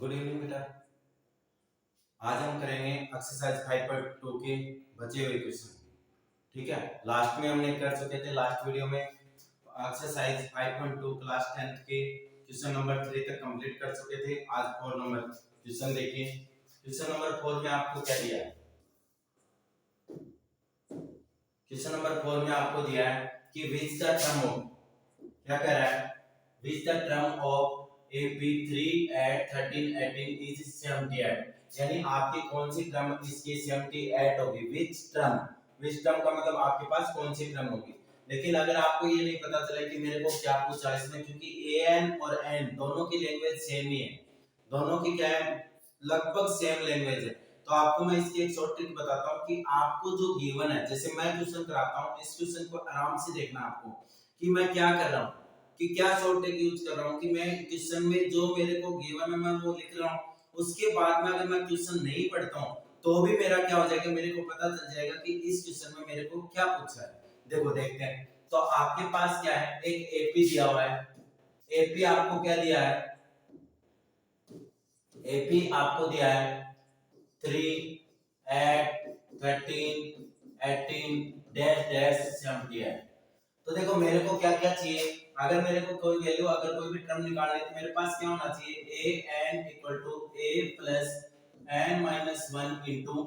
Good evening बेटा। आज हम करेंगे एक्सरसाइज 5.2 के बचे हुए क्वेश्चन। ठीक है, लास्ट में हमने कर चुके थे, लास्ट वीडियो में एक्सरसाइज 5.2 क्लास 10th के क्वेश्चन नंबर 3 तक कंप्लीट कर चुके थे। आज 4 नंबर क्वेश्चन देखिए। क्वेश्चन नंबर 4 में आपको क्या दिया है? क्वेश्चन नंबर 4 में आपको दिया है कि विच द टर्म ऑफ, क्या कह रहा है, which the term of AP3 at 13 18 is 78, यानी आपकी कौन सी टर्म इसकी 78 होगी। विच टर्म, विच टर्म का मतलब आपके पास कौन सी टर्म होगी। लेकिन अगर आपको ये नहीं पता चले कि मेरे को क्या पूछा इसमें, क्योंकि an और n दोनों की लैंग्वेज सेम ही है, दोनों की क्या है, लगभग सेम लैंग्वेज है। तो आपको मैं इसकी एक शॉर्ट ट्रिक बताता हूँ कि आपको जो गिवन है, जैसे मैं क्वेश्चन कराता हूँ, इस क्वेश्चन को आराम से देखना आपको कि मैं क्या कर रहा हूँ, कि क्या शॉर्ट ट्रिक यूज कर रहा हूँ, कि मैं क्वेश्चन में जो मेरे को गिवन है मैं वो लिख रहा हूँ, उसके बाद में अगर मैं क्वेश्चन नहीं पढ़ता हूँ तो भी मेरा क्या हो जाएगा, मेरे को पता चल जाएगा कि इस क्वेश्चन में मेरे को क्या पूछा है। देखो देखते हैं। तो आपके पास क्या है, एक एपी दिया हुआ है। एपी आपको क्या दिया है, एपी आपको दिया है 3 8 13 18 डैश डैश 78। तो देखो मेरे को क्या क्या चाहिए, अगर मेरे को कोई वैल्यू, अगर कोई भी टर्म निकालनी है तो मेरे पास क्या होना चाहिए, a n equal to a plus n minus 1 into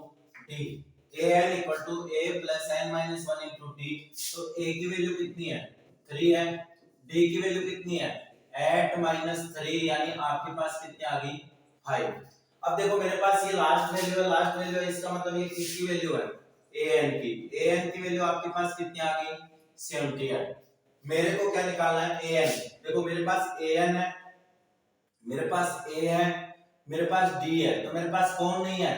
d. a n equal to a plus n minus 1 into d. तो a की वैल्यू कितनी है, 3 है। d की वैल्यू कितनी है, 8 माइनस 3, यानी आपके पास कितनी आ गई, 5। अब देखो मेरे पास ये लास्ट वैल्यू है, लास्ट वैल्यू है, इसका मतलब ये किसकी वैल्यू है, an की। an की वैल्यू आपके पास कितनी आ गई, 78। मेरे को क्या निकालना है, an। देखो मेरे पास an है, मेरे पास a है, मेरे पास d है, तो मेरे पास कौन नहीं है,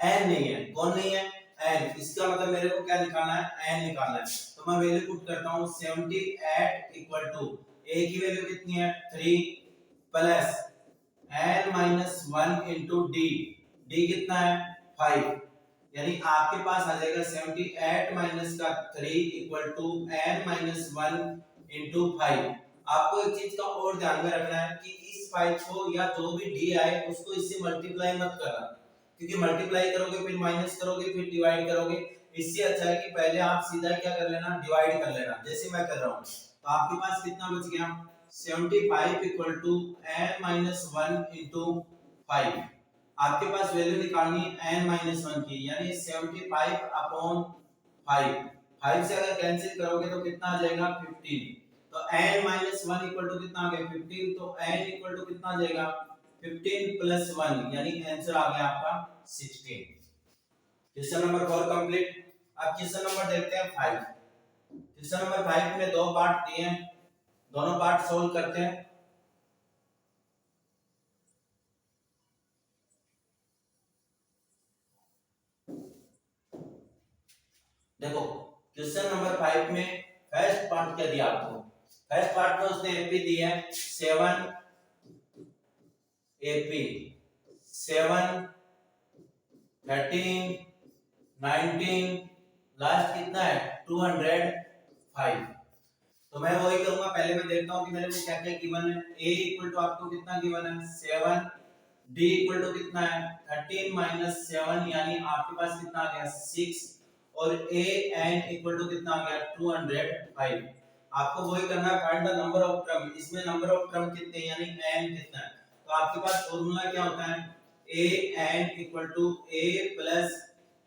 n नहीं है। कौन नहीं है, n। इसका मतलब मेरे को क्या निकालना है, n निकालना है। तो मैं वैल्यू पुट करता हूं 78 इक्वल टू a की वैल्यू कितनी है, 3 plus n minus 1 into d. D कितना है, 5, यानी आपके पास आ जाएगा 78 माइनस का 3 equal to n minus 1 into 5। आपको एक चीज का और ध्यान में रखना है कि इस 5 को या जो भी d आए उसको इससे मल्टीप्लाई मत करना, क्योंकि मल्टीप्लाई करोगे फिर माइनस करोगे फिर डिवाइड करोगे। इससे अच्छा है कि पहले आप सीधा क्या कर लेना, डिवाइड कर लेना, जैसे मैं कर रहा हूं। तो आपके पास कितना बच गया, 75 equal to n minus 1 into 5। आपके पास वैल्यू निकालनी है n माइनस 1 की, यानी 75 अपॉन 5। 5 से अगर कैंसिल करोगे तो कितना आ जाएगा, 15। तो n माइनस 1 इक्वल टू कितना आ गया, 15। तो n इक्वल टू कितना आ जाएगा, 15 प्लस 1, यानी आंसर आ गया आपका 16। Question number 4 complete. अब क्वेश्चन नंबर देखते हैं 5। क्वेश्चन नंबर 5 में दो पार्ट दिए हैं, दोनों पार्ट सोल्व करते हैं। देखो क्वेश्चन नंबर 5 में फर्स्ट पार्ट क्या दिया आपको, फर्स्ट पार्ट में उसने एपी दिया है 7 एपी 7 13 19 लास्ट कितना है 205। तो मैं वही करूंगा, पहले मैं देखता हूं कि मेरे को क्या क्या गिवन है। a इक्वल टू आपको कितना गिवन है, 7। d इक्वल टू कितना है, 13 माइनस 7, यानी आपके पास कितना आ गया 6। और a n इक्वल टू कितना आ गया 205। आपको वही करना है, find the number of term. इसमें नंबर ऑफ टर्म कितने, यानी n कितना है। तो आपके पास फॉर्मूला क्या होता है, a n equal to a plus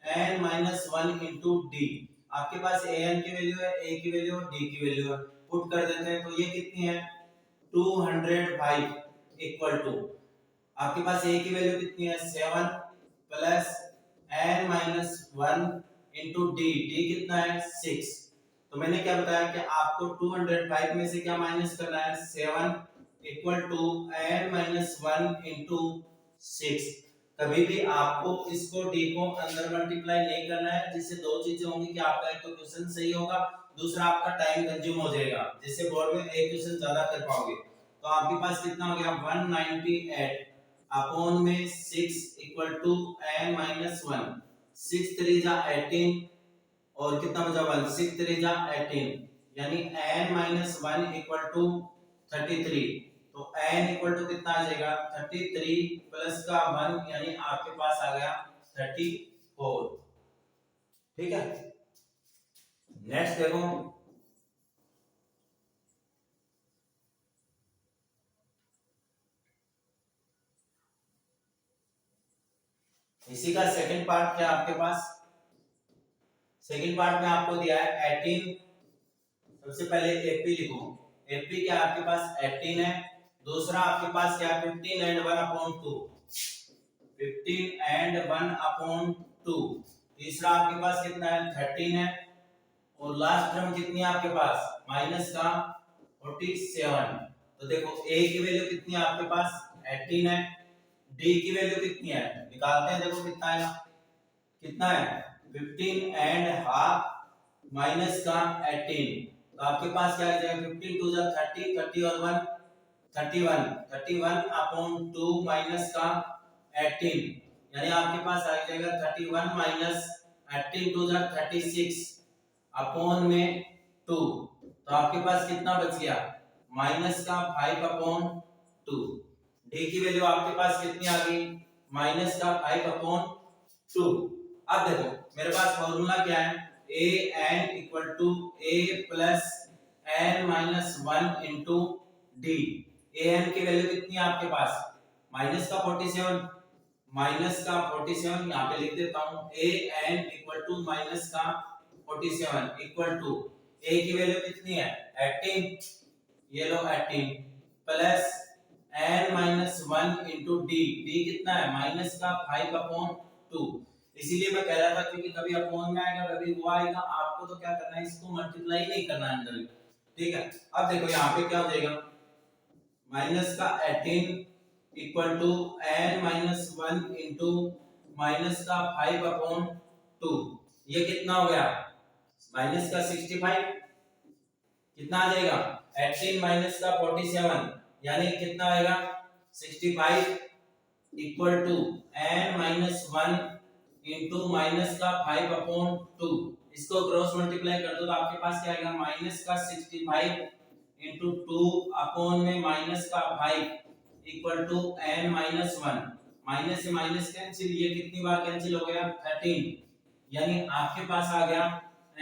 n minus 1 into d. आपके पास a n की वैल्यू है, a की वैल्यू और d की वैल्यू है, पुट कर देते हैं। तो ये कितनी है 205 इक्वल टू, आपके पास a की वैल्यू कितनी है 7 plus n minus 1 into d. D कितना है 6। तो मैंने क्या बताया कि आपको 205 में से क्या माइनस करना है, 7 equal to n minus 1 into 6। कभी भी आपको इसको d को अंदर मल्टीप्लाई नहीं करना है, जिससे दो चीजें होंगी कि आपका एक तो क्वेश्चन सही होगा, दूसरा आपका टाइम कंज्यूम हो जाएगा, जिससे बोर्ड में एक क्वेश्चन ज्यादा कर पाओगे। तो आपके पास कितना हो गया 198 अपॉन में 6 इक्वल टू n माइनस 1। 6 3 जा 18 और कितना बचा 1, 6 3 जा 18, यानी n माइनस 1 इक्वल टू 33। तो n इक्वल टू कितना आ जाएगा 33 प्लस का 1 यानी आपके पास आ गया 34। ठीक है, नेक्स्ट देखो इसी का सेकंड पार्ट क्या आपके पास। सेकंड पार्ट में आपको दिया है 18। सबसे पहले एपी लिखो। एपी क्या आपके पास 18 है। दूसरा आपके पास क्या 15 एंड 1 अपॉन 2, 15 एंड 1 अपॉन 2। तीसरा आपके पास कितना है 13 है। और लास्ट टर्म कितनी है आपके पास माइनस का 47। तो देखो a की वैल्यू कितनी है आपके पास 18 है। d की वैल्यू कितनी है निकालते हैं। देखो कितना है, कितना है 15 एंड हाफ माइनस का 18। तो आपके पास क्या आ जाएगा 15 टू जा 30, 30 और 1 31, 31 अपॉन 2 माइनस का 18 यानी आपके पास आ जाएगा 31 माइनस 18 टू जा 36 अपॉन में 2। तो आपके पास कितना बच गया माइनस का 5 अपॉन 2। डी की वैल्यू आपके पास कितनी आ गई माइनस का 5 अपॉन 2। अब देखो मेरे पास फॉर्मूला क्या है a n equal to a plus n minus 1 into d. a n की वैल्यू कितनी है आपके पास माइनस का 47, माइनस का 47 यहाँ पे लिख देता हूँ a n equal to minus का 47 इक्वल टू a की वैल्यू कितनी है 18, ये लो 18 plus n minus 1 into d. D कितना है माइनस का 5 अपॉन 2। इसीलिए मैं कह रहा था क्योंकि कभी अपॉन में आएगा कभी वो आएगा, आपको तो क्या करना है इसको मल्टीप्लाई नहीं करना है अंदर। ठीक है, अब देखो यहाँ पे क्या हो जाएगा माइनस का 18 equal to n minus 1 into minus का 5 अपॉन 2। ये कितना हो गया माइनस का 65। कितना आ जाएगा 18 माइनस का 47 यानी कितना आएगा 65 equal to n minus 1 into minus का 5 अपॉन 2। इसको क्रॉस मल्टीप्लाई कर दो तो आपके पास क्या आएगा माइनस का 65 इंटू 2 अपॉन में माइनस का 5 equal to n minus 1। Minus से माइनस कैंसिल, ये कितनी बार कैंसिल हो गया 13 यानी आपके पास आ गया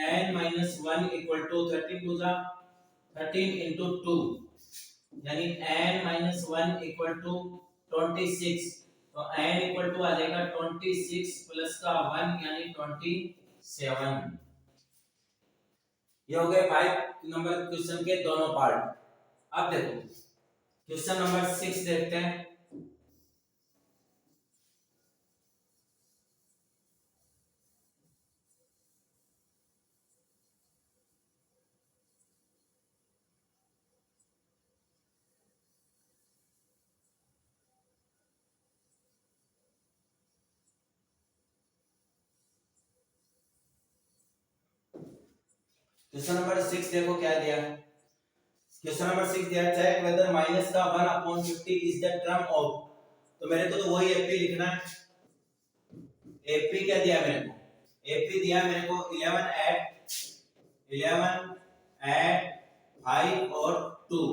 n माइनस 1 इक्वल टू 13 टू जा 13 इंटू 2 यानी n माइनस 1 इक्वल टू 26। तो n इक्वल टू आ जाएगा 26 प्लस का 1 यानी 27। ये हो गए 5 नंबर क्वेश्चन के दोनों पार्ट। अब देखो क्वेश्चन नंबर 6 देखते हैं। क्वेश्चन नंबर 6 देखो क्या दिया है। क्वेश्चन नंबर 6 दिया है चेक वेदर माइनस का 1 upon 50 is the term of. तो मेरे को तो वही एपी लिखना है। एपी क्या दिया मेरे को, एपी दिया मेरे को 11 एट 5 और 2।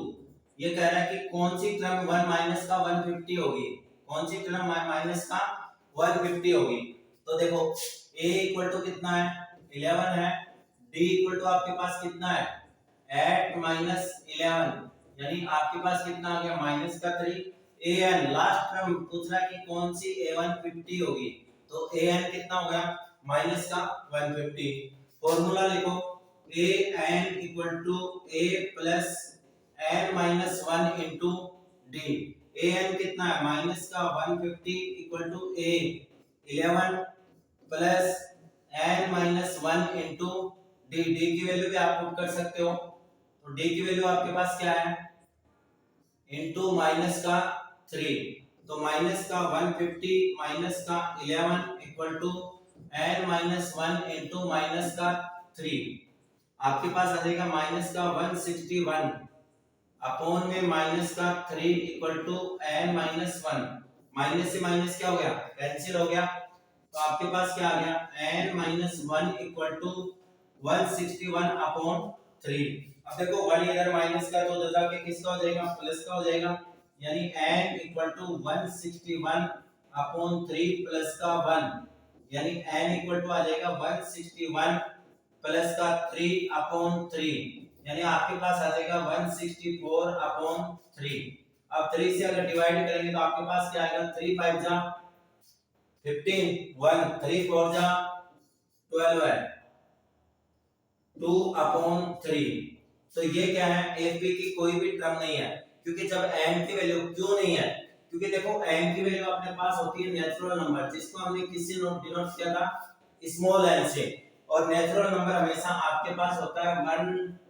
ये कह रहा है कि कौन सी टर्म 1 माइनस का 150 होगी, कौन सी टर्म माइनस का 150 होगी। तो देखो a इक्वल टू कितना है 11 है, d इक्वल टू आपके पास कितना है 8 माइनस 11 यानी आपके पास कितना आ गया माइनस का 3। an लास्ट टर्म पूछ रहा है कि कौन सी a150 होगी, तो an कितना हो गया माइनस का 150। फॉर्मूला लिखो an equal to a plus n minus 1 into d. an कितना है माइनस का 150 equal to a 11 plus n minus 1 into d. D की वैल्यू भी आप पुट कर सकते हो। तो डी की वैल्यू आपके पास क्या है इंटू माइनस का 3। तो माइनस का 150 माइनस का 11 equal to n minus 1 into minus का 3। आपके पास आ जाएगा माइनस का 161 अपॉन में माइनस का 3 equal to n minus 1। Minus से माइनस क्या हो गया कैंसिल हो गया। तो आपके पास क्या आ गया n minus 1 equal to 161 upon 3। अब देखो 1 इधर माइनस का तो उधर जाके किसका हो जाएगा, प्लस का हो जाएगा, यानी n equal to 161 upon 3 plus का 1, यानी n इक्वल टू आ जाएगा 161 प्लस का 3 अपॉन 3, यानी आपके पास आ जाएगा 164 अपॉन 3। अब 3 से अगर डिवाइड करेंगे तो आपके पास क्या आएगा, 3 5 जा 15, 1 3 4 जा 12 है, 2 अपॉन 3। तो ये क्या है, एपी की कोई भी टर्म नहीं है, क्योंकि जब n की वैल्यू क्यों नहीं है, क्योंकि देखो n की वैल्यू अपने पास होती है नेचुरल नंबर, जिसको हमने किससे डिनोट किया था, स्मॉल n से, और नेचुरल नंबर हमेशा आपके पास होता है 1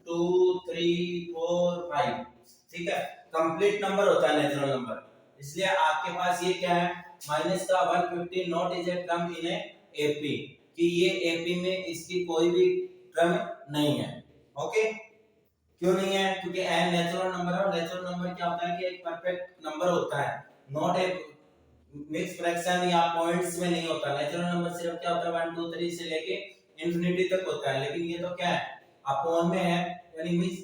2 3 4 5, ठीक है, कंप्लीट नंबर होता है नेचुरल नंबर। इसलिए आपके पास ये क्या है, माइनस का 150 not is a term in AP, कि ये एपी में इसकी कोई भी टर्म नहीं है। ओके, क्यों नहीं है, क्योंकि n नेचुरल नंबर है, और नेचुरल नंबर क्या होता है कि एक परफेक्ट नंबर होता है, नॉट ए मिक्स फ्रैक्शन या पॉइंट्स में नहीं होता। नेचुरल नंबर सिर्फ क्या होता है 1 2 3 से लेके इंफिनिटी तक होता है, लेकिन ये तो क्या है, अपॉन में है, यानी मिक्स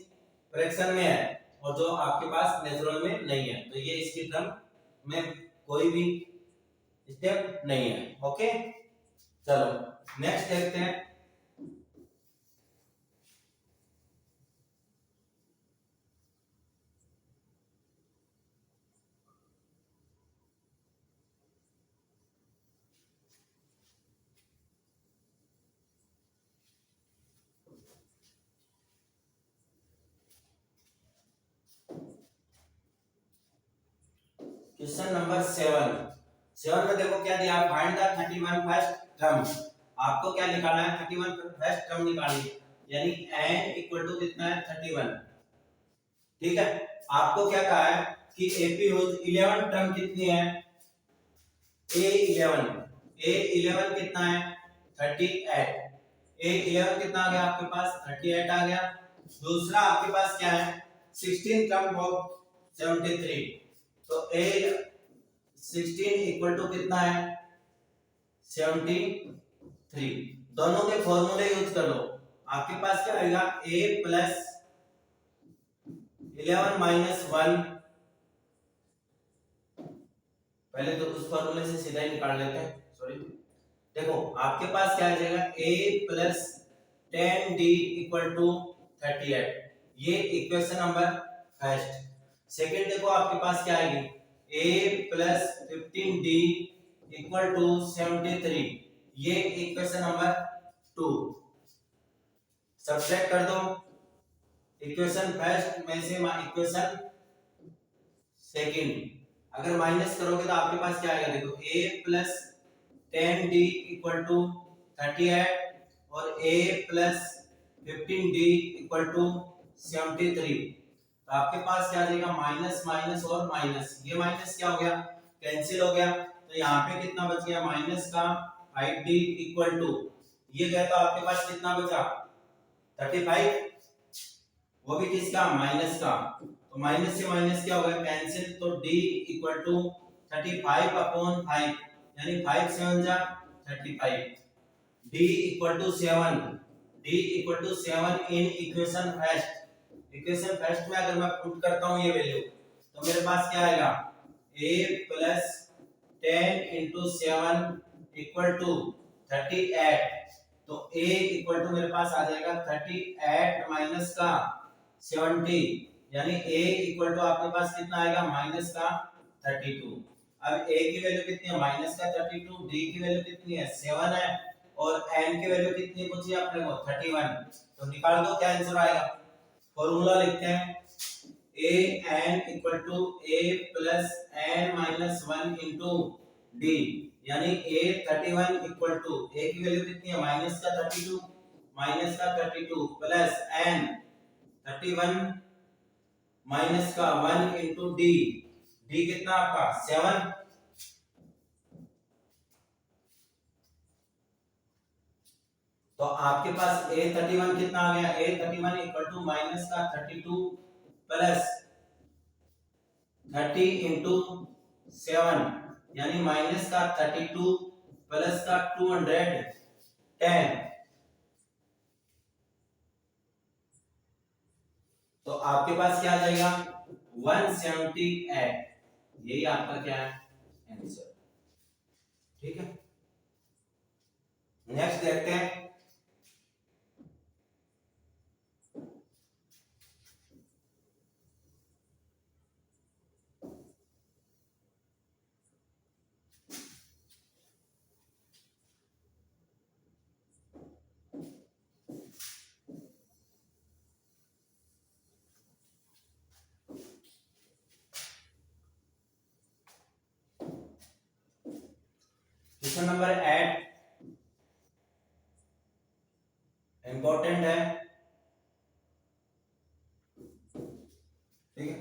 फ्रैक्शन में है, और जो आपके पास नेचुरल में नहीं है, तो ये इसकी टर्म में कोई भी स्टेप नहीं है। ओके, चलो नेक्स्ट देखते हैं। क्वेश्चन नंबर 7 में देखो क्या दिया, फाइंड द 31 फर्स्ट टर्म। आपको क्या निकालना है, 31 फर्स्ट टर्म निकालनी है, यानी n इक्वल टू कितना है 31, ठीक है। आपको क्या कहा है कि एपी हो 11 टर्म कितनी है, a11 कितना है 38, a11 कितना आ गया आपके पास 38 आ गया। दूसरा आपके पास क्या है 16 टर्म ऑफ 73, तो a 16 इक्वल टू कितना है 73। दोनों के फॉर्मूले यूज कर लो, आपके पास क्या आएगा a प्लस 11 माइनस 1, पहले तो उस फॉर्मूले से सीधा ही निकाल लेते हैं, सॉरी। देखो आपके पास क्या आ जाएगा a plus 10d equal to 38, ये इक्वेशन नंबर फर्स्ट। सेकंड देखो आपके पास क्या आएगी a plus 15d equal to 73, ये इक्वेशन नंबर 2। सब्ट्रैक्ट कर दो इक्वेशन फर्स्ट में से इक्वेशन सेकंड, अगर माइनस करोगे तो आपके पास क्या आएगा, देखो a plus 10d equal to 38 और a plus 15d equal to 73, तो आपके पास क्या आ जाएगा माइनस माइनस और माइनस, ये माइनस क्या हो गया कैंसिल हो गया, तो यहाँ पे कितना बच गया माइनस का 5d इक्वल टू, ये गया तो आपके पास कितना बचा 35, वो भी किसका माइनस का, तो माइनस से माइनस क्या होगा कैंसिल, तो d इक्वल टू 35 अपॉन 5, यानी 5 7 जा 35, d equal to 7, d equal to 7 in equation first. Equation first में अगर मैं पुट करता हूं ये वैल्यू, तो मेरे पास क्या आएगा a plus 10 into 7 equal to 38, तो a इक्वल टू मेरे पास आ जाएगा 38 माइनस का 70, यानी a इक्वल टू आपके पास कितना आएगा माइनस का 32। अब a की वैल्यू कितनी है माइनस का 32, d की वैल्यू कितनी है 7 है, और n की वैल्यू कितनी पूछी आपने को 31, तो निकाल दो क्या आंसर आएगा। फॉर्मूला लिखते हैं a n equal to a plus n minus 1 into d, यानी a 31 इक्वल टू a की वैल्यू कितनी है माइनस का 32 प्लस n 31 माइनस का 1 इंटू d, d कितना आपका 7, तो आपके पास a31 कितना आ गया a31 इक्वल टू माइनस का 32 प्लस 30 इंटू 7, यानी माइनस का 32 प्लस का 210, तो आपके पास क्या आ जाएगा 178, यही आपका क्या है आंसर। ठीक है, नेक्स्ट देखते हैं। क्वेश्चन नंबर 8 इंपॉर्टेंट है। ठीक है,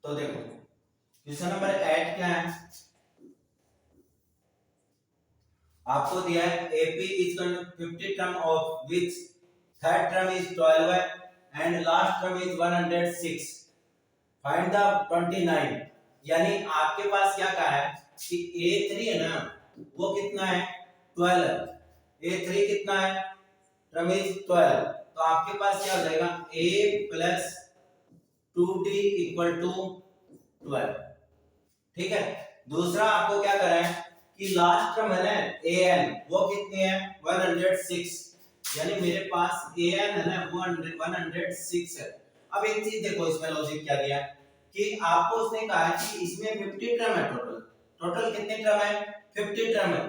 तो देखो क्वेश्चन नंबर 8 क्या है, आपको दिया है AP is 50 term of which third term is 12 and last term is 106, find the 29। यानी आपके पास क्या कहा है कि A3 है ना, वो कितना है 12, A3 कितना है टर्म इज 12, तो आपके पास क्या हो जाएगा A plus 2D equal to 12। ठीक है, दूसरा आपको क्या करना है कि लास्ट टर्म है ना an वो कितनी है 106, यानी मेरे पास an है ना वो 106 है। अब एक चीज देखो इसमें लॉजिक क्या दिया कि आपको उसने कहा है कि इसमें 50 टर्म है, टोटल टोटल कितने टर्म है 50 टर्म है।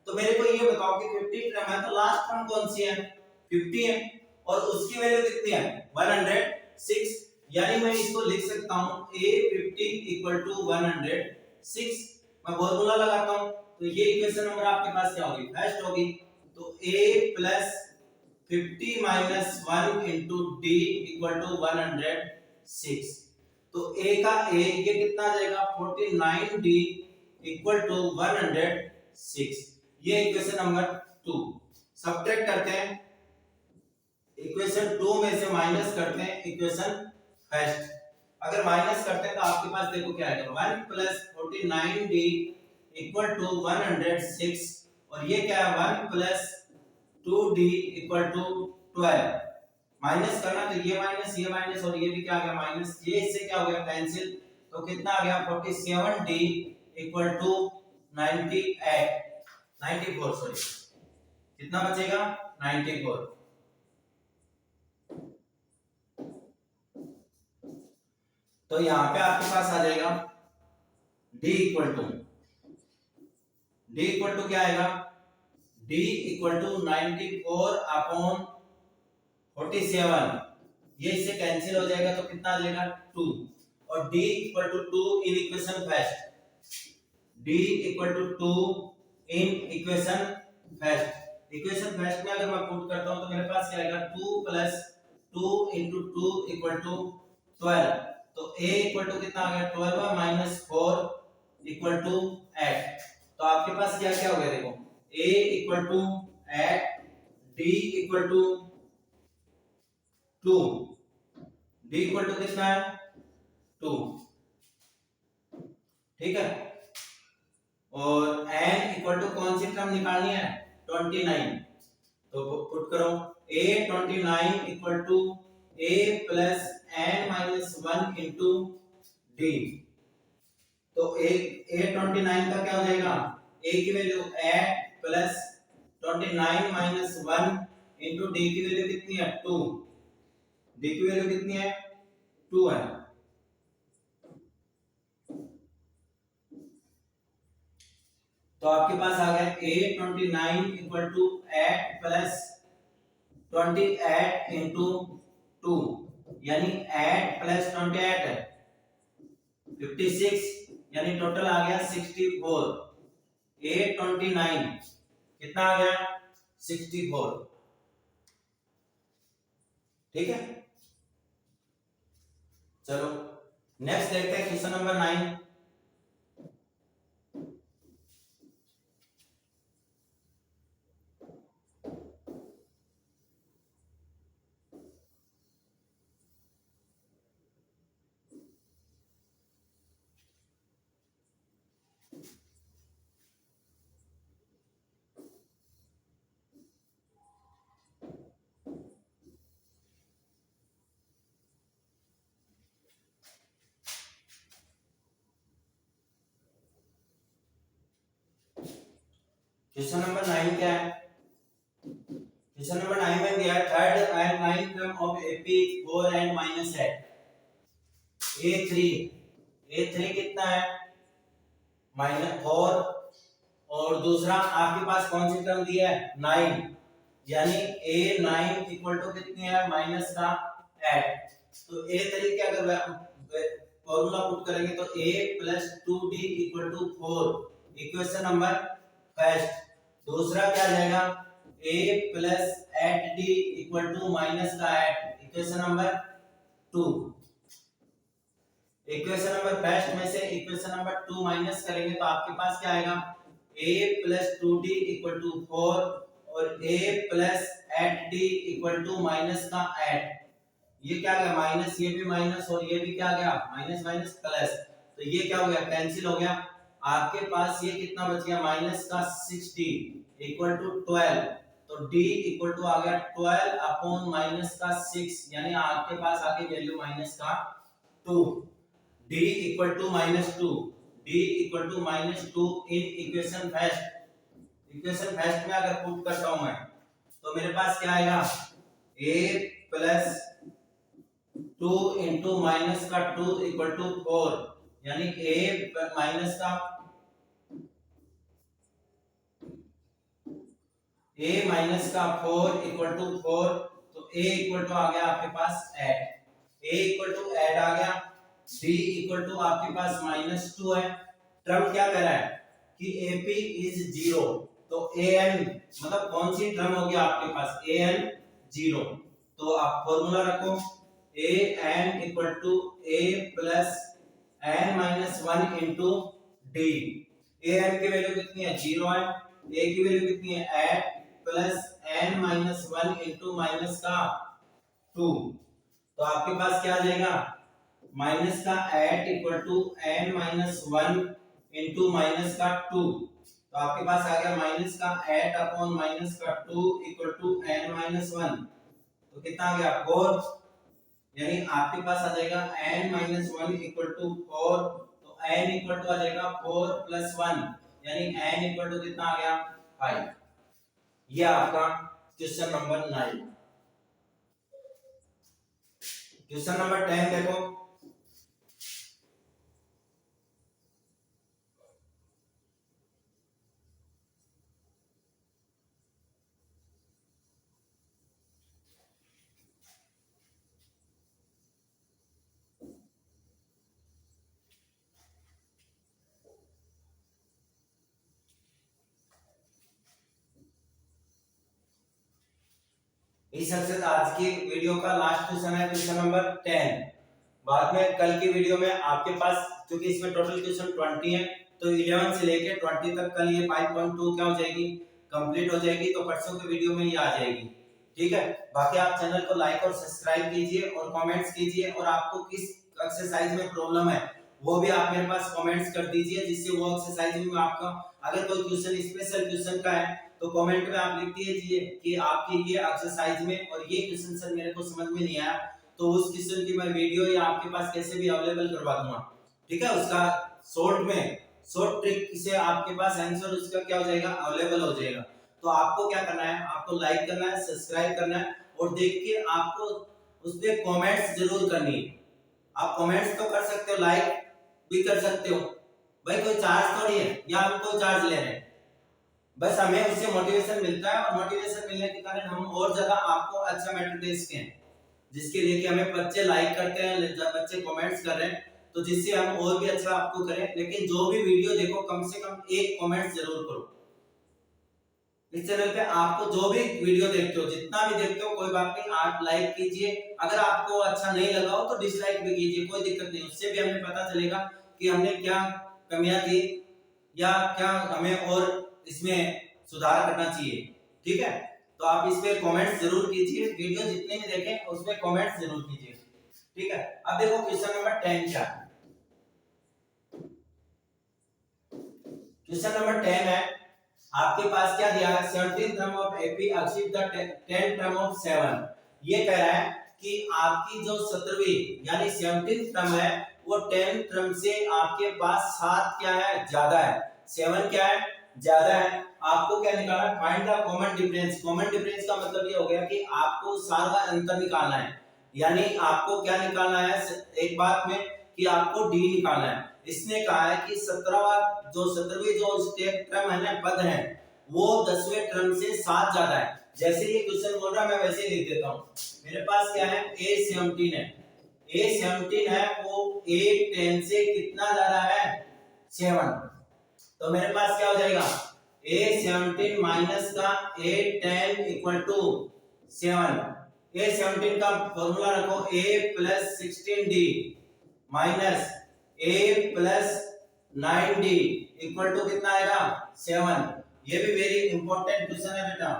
तो मेरे को ये बताओ कि 50 टर्म है तो लास्ट टर्म कौन सी है 50 है, और उसकी वैल्यू कितनी है 106, यानी मैं इसको लिख सकता हूं a50 इक्वल टू 106। मैं फॉर्मूला लगाता हूं तो ये इक्वेशन नंबर आपके पास क्या होगी फर्स्ट होगी, तो a plus 50 minus 1 into d equal to 106। तो a का a ये कितना आ जाएगा 49d इक्वल टू 106, ये इक्वेशन नंबर 2। सब्ट्रैक्ट करते हैं, इक्वेशन 2 में से माइनस करते हैं इक्वेशन फर्स्ट। अगर माइनस करते हैं तो आपके पास देखो क्या आएगा 1 प्लस 49d इक्वल टू 106, और ये क्या है 1 plus 2d equal to 12। Minus करना तो ये माइनस और ये भी क्या आ गया माइनस, ये इससे क्या हो गया कैंसिल, तो कितना आ गया 47d इक्वल टू 94 सॉरी, कितना बचेगा 94। तो यहाँ पे आपके पास आ जाएगा d इक्वल टू क्या आएगा d इक्वल टू 94 अपॉन 47, ये इससे कैंसिल हो जाएगा तो कितना आ जाएगा 2, और d equal to 2 in equation first, d equal to 2 in equation first. Equation first में अगर मैं पुट करता हूं तो मेरे पास क्या आएगा 2 प्लस 2 इंटू 2 इक्वल टू 12, तो a इक्वल टू कितना आ गया 12 माइनस 4 इक्वल टू 8। तो आपके पास क्या क्या हो गया देखो a equal to 8, d equal to 2, d equal to कितना है 2। ठीक है, और n इक्वल टू कौन सी टर्म निकालनी है 29, तो पुट करो a 29 equal to a plus n minus 1 into d। तो a29 का क्या हो जाएगा a की value 8 plus 29 minus 1 into d की वैल्यू कितनी है 2, d की वैल्यू कितनी है 2 है। तो आपके पास आ गया a29 equal to 8 plus 28 into 2, यानी 8 प्लस 28 है 56, यानी टोटल आ गया 64। a29 कितना आ गया 64। ठीक है, चलो नेक्स्ट देखते हैं क्वेश्चन नंबर 9। क्वेश्चन नंबर 9 क्या है? क्वेश्चन नंबर 9 में दिया है third and ninth term of AP 4 and minus है a3 कितना है? -4। और दूसरा आपके पास कौन सी टर्म दिया है? 9, यानी a9 इक्वल टू कितनी है? माइनस का 8। तो a3 के अगर फॉर्मूला पुट करेंगे तो a plus 2d equal to 4, equation number first. दूसरा क्या जाएगा? a plus 8d equal to minus का 8, equation number 2। Equation number first में से इक्वेशन नंबर 2 माइनस करेंगे तो आपके पास क्या आएगा? a plus 2d equal to 4 और a plus 8d equal to minus का 8। ये क्या गया? माइनस, ये भी माइनस और ये भी क्या गया? Minus minus plus. तो ये क्या हो गया? कैंसिल हो गया। आपके पास ये कितना बच गया? माइनस का 6d इक्वल टू 12। तो d इक्वल टू आ गया 12 अपॉन माइनस का 6, यानी आपके पास आगे वैल्यू माइनस का 2। d equal to -2, d equal to -2 in equation first. Equation first में अगर पुट करता हूं मैं तो मेरे पास क्या आएगा? a प्लस 2 इंटू माइनस का 2 इक्वल टू 4, यानी a माइनस का a माइनस का 4 इक्वल टू 4। तो a इक्वल टू आ गया आपके पास 8, a इक्वल टू 8 आ गया। d इक्वल टू आपके पास -2 है। टर्म क्या कह रहा है कि ap इज 0। तो an मतलब कौन सी टर्म होगी आपके पास? an 0। तो आप फॉर्मूला रखो an equal to a plus n minus 1 into d। an की वैल्यू कितनी है? 0 है। a की वैल्यू कितनी है? 8 plus n minus 1 into minus का 2। तो आपके पास क्या आ जाएगा? माइनस का 8 equal to n minus 1 into minus का 2। तो आपके पास आ गया माइनस का 8 अपॉन माइनस का 2 इक्वल टू n माइनस 1। तो कितना आ गया? 4, यानी आपके पास आ जाएगा n माइनस 1 इक्वल टू 4। तो n इक्वल टू आ जाएगा 4 प्लस 1, यानी n इक्वल टू कितना आ गया? 5। ये आपका क्वेश्चन नंबर 9। क्वेश्चन नंबर 10 देखो। इस सबसे आज की वीडियो का लास्ट क्वेश्चन है, क्वेश्चन नंबर 10। बाद में कल की वीडियो में आपके पास, क्योंकि इसमें टोटल क्वेश्चन 20 है, तो 11 से लेके 20 तक कल ये 5.2 क्या हो जाएगी? कंप्लीट हो जाएगी। तो परसों की वीडियो में ये आ जाएगी। ठीक है। बाकी आप चैनल को लाइक और सब्सक्राइब कीजिए और कमेंट्स कीजिए, और आपको किस एक्सरसाइज में प्रॉब्लम है वो भी आप मेरे पास कमेंट्स कर दीजिए, जिससे वो एक्सरसाइज में मैं आपका, अगर कोई क्वेश्चन स्पेशल क्वेश्चन का है तो कमेंट में आप लिख दीजिए कि आपकी ये एक्सरसाइज में और ये क्वेश्चन सर मेरे को समझ में नहीं आया, तो उस क्वेश्चन की मैं वीडियो या आपके पास कैसे भी अवेलेबल करवा दूंगा। ठीक है। उसका शॉर्ट ट्रिक से आपके पास आंसर उसका क्या हो जाएगा? अवेलेबल हो जाएगा। तो आपको क्या करना है? आपको लाइक करना है, सब्सक्राइब करना है, और देख के आपको उसपे कमेंट्स जरूर करनी है। आप कमेंट्स तो कर सकते हो, लाइक भी कर सकते हो, भाई कोई चार्ज थोड़ी है या हम कोई चार्ज ले रहे हैं। बस हमें उससे मोटिवेशन मिलता है, और मोटिवेशन मिलने के कारण हम और ज्यादा आपको अच्छा मैटर दे सकते हैं, जिसके लिए कि हमें बच्चे लाइक करते हैं, बच्चे कमेंट्स कर रहे हैं, तो जिससे हम और भी अच्छा आपको करें। लेकिन जो भी वीडियो देखो कम से कम एक कमेंट जरूर करो। इस चैनल पे आपको जो भी वीडियो देखते हो, जितना भी देखते हो, कोई बात नहीं, आप लाइक कीजिए। अगर आपको अच्छा नहीं लगा हो तो डिसलाइक भी कीजिए, कोई दिक्कत नहीं। उससे भी हमें पता चलेगा कि हमने क्या कमियां थी या क्या हमें और इसमें सुधार करना चाहिए। ठीक है। तो आप इस पे कमेंट्स जरूर कीजिए, वीडियो जितने भी देखें उसमें कमेंट्स जरूर कीजिए। ठीक है। अब देखो क्वेश्चन नंबर 10 क्या है। क्वेश्चन नंबर 10 है, आपके पास क्या दिया है? 17th term of AP achieve the 10th term of 7। ये कह रहा है कि आपकी जो 17वीं यानी 17th टर्म है वो 10th टर्म से आपके पास 7 क्या है? ज्यादा है। 7 क्या है? ज्यादा है। आपको क्या निकालना है, find the common difference. Common difference का मतलब ये हो गया कि आपको सारा अंतर निकालना है, यानी आपको क्या निकालना है एक बात में कि आपको डी निकालना है। इसने कहा है कि 17वीं जो स्टेप टर्म है ना, पद है, वो 10वें टर्म से 7 ज्यादा है। जैसे ये क्वेश्चन बोल रहा है मैं वैसे ही लिख देता हूं। मेरे पास क्या है, A17 है, A17 है वो A10 से कितना ज्यादा है, 7। तो मेरे पास क्या हो जाएगा, A17 माइनस का A10 इक्वल टू 7। A17 का फॉर्मूला रखो, A plus 16D minus A plus 9D equal to कितना आएगा, 7। ये भी वेरी इंपॉर्टेंट क्वेश्चन है बेटा,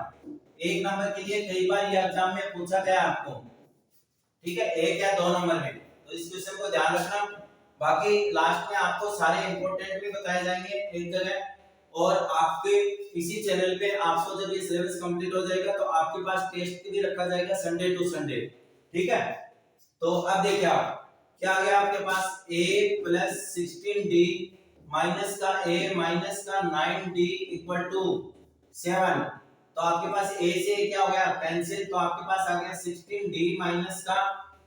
एक नंबर के लिए कई बार ये एग्जाम में पूछा गया आपको, ठीक है, एक या 2 नंबर में, तो इस क्वेश्चन को ध्यान रखना। बाकी लास्ट में आपको सारे इंपॉर्टेंट भी बताए जाएंगे एक जगह, और आपके इसी चैनल पे आपको जब ये सिलेबस कंप्लीट हो जाएगा तो आपके पास टेस्ट भी रखा जाएगा संडे टू संडे, ठीक है। तो अब देखिए आप क्या आ गया आपके पास, a प्लस 16d माइनस का a माइनस का 9d इक्वल टू 7। तो आपके पास a से क्या हो गया, कैंसिल, तो आपके पास आ गया 16d माइनस का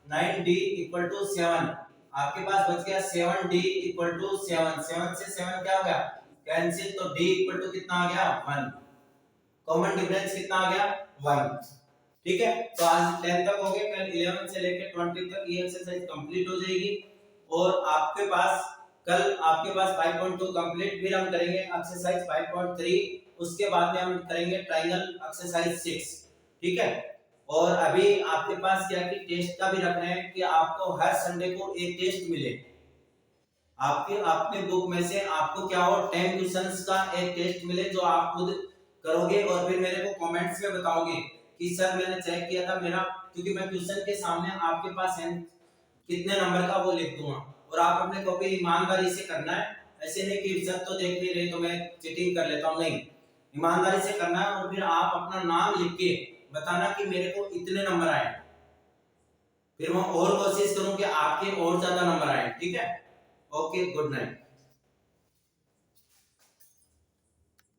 9d इक्वल टू 7। आपके पास बच गया 7d इक्वल टू 7। 7 से 7 क्या हो गया, कैंसिल, तो d इक्वल टू कितना आ गया, 1। कॉमन डिफरेंस कितना आ गया, 1, ठीक है। तो आज 10 तक हो गए, कल 11 से लेकर 20 तक ये एक्सरसाइज कंप्लीट हो जाएगी। और आपके पास कल आपके पास 5.2 कंप्लीट, फिर हम करेंगे एक्सरसाइज 5.3, उसके बाद में हम करेंगे ट्रायंगल एक्सरसाइज 6, ठीक है। और अभी आपके पास क्या कि टेस्ट का भी रखना है कि आपको हर संडे को एक टेस्ट मिले, आपके अपने बुक में से आपको क्या हो 10 क्वेश्चंस का एक टेस्ट मिले जो आप खुद करोगे और फिर मेरे को कमेंट्स में बताओगे कि सर मैंने चेक किया था मेरा, क्योंकि मैं क्वेश्चन के सामने आपके पास है कितने नंबर का वो लिख दूंगा, और आप अपने कॉपी ईमानदारी से करना है। ऐसे नहीं कि सर तो देख नहीं रहे तो मैं चीटिंग कर लेता हूं, नहीं, ईमानदारी से करना है। और फिर आप अपना नाम लिख के बताना कि मेरे को इतने नंबर आए, फिर मैं और कोशिश करूं कि आपके और ज्यादा नंबर आए, ठीक है। Okay, good night.